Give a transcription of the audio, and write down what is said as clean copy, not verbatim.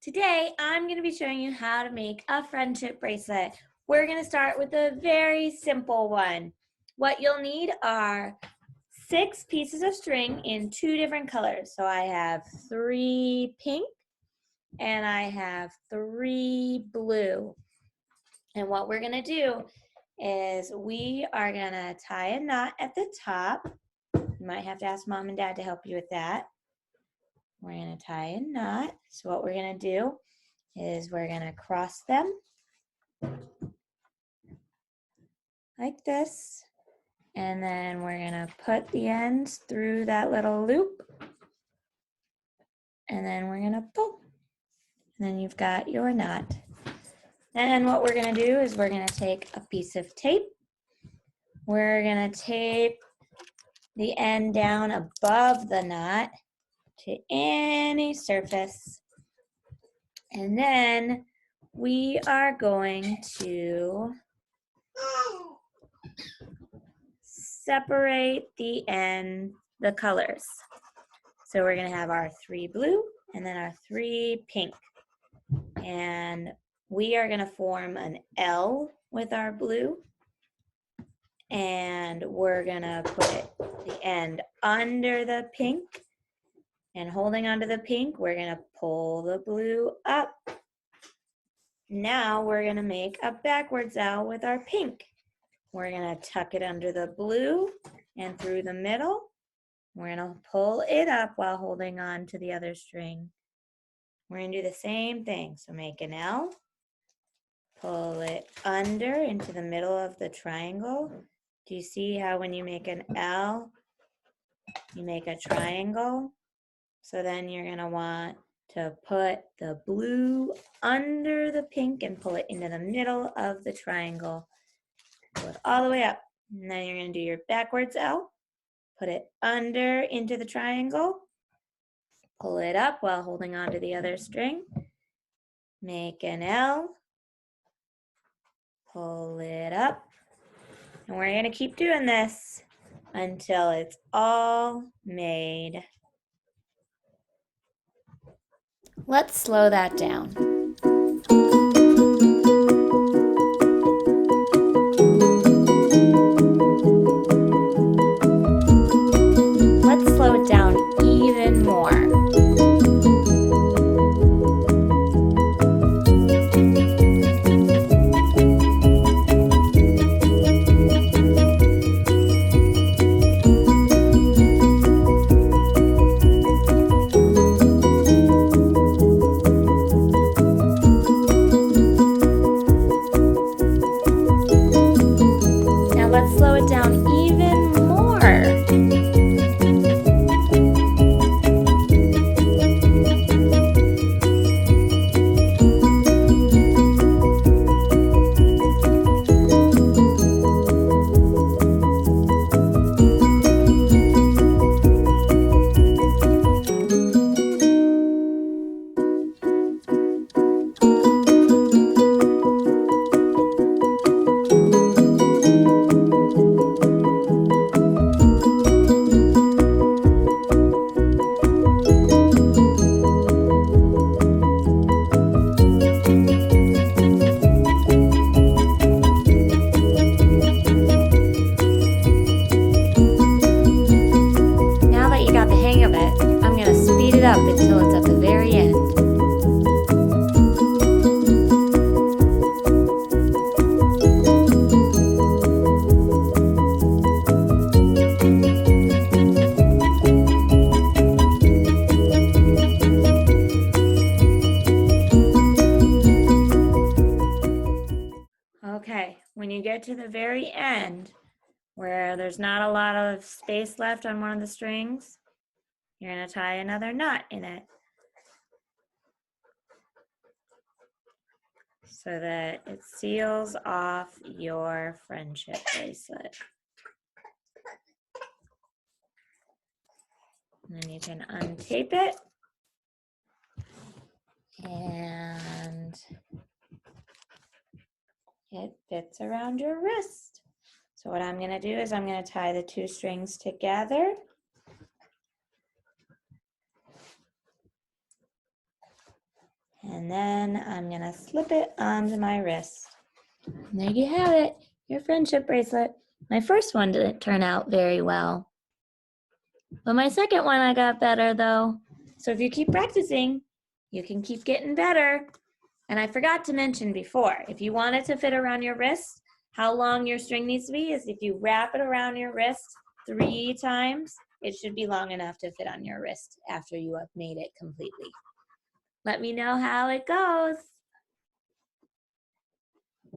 Today, I'm going to be showing you how to make a friendship bracelet. We're going to start with a very simple one. What you'll need are 6 pieces of string in 2 different colors. So I have 3 pink and I have 3 blue. And what we're going to do is we are going to tie a knot at the top. You might have to ask Mom and Dad to help you with that. We're going to tie a knot. So what we're going to do is we're going to cross them like this, and then we're going to put the ends through that little loop, and then we're going to pull, and then you've got your knot. Then what we're going to do is we're going to take a piece of tape. We're going to tape the end down above the knot to any surface, and then we are going to separate the colors. So we're going to have our 3 blue and then our 3 pink. And we are going to form an L with our blue. And we're going to put the end under the pink. And holding onto the pink, we're going to pull the blue up. Now we're going to make a backwards L with our pink. We're going to tuck it under the blue and through the middle. We're going to pull it up while holding on to the other string. We're going to do the same thing. So make an L, pull it under into the middle of the triangle. Do you see how when you make an L, you make a triangle? So then you're going to want to put the blue under the pink and pull it into the middle of the triangle. Pull it all the way up. And then you're going to do your backwards L. Put it under into the triangle. Pull it up while holding on to the other string. Make an L. Pull it up. And we're going to keep doing this until it's all made. Let's slow that down. Let's slow it down even more. Let's slow it down even more. Up until it's at the very end. Okay, when you get to the very end, where there's not a lot of space left on one of the strings, you're going to tie another knot in it so that it seals off your friendship bracelet. And then you can untape it and it fits around your wrist. So what I'm going to do is I'm going to tie the 2 strings together. And then I'm gonna slip it onto my wrist. And there you have it, your friendship bracelet. My first one didn't turn out very well, but my second one I got better though. So if you keep practicing, you can keep getting better. And I forgot to mention before, if you want it to fit around your wrist, how long your string needs to be is if you wrap it around your wrist 3 times, it should be long enough to fit on your wrist after you have made it completely. Let me know how it goes.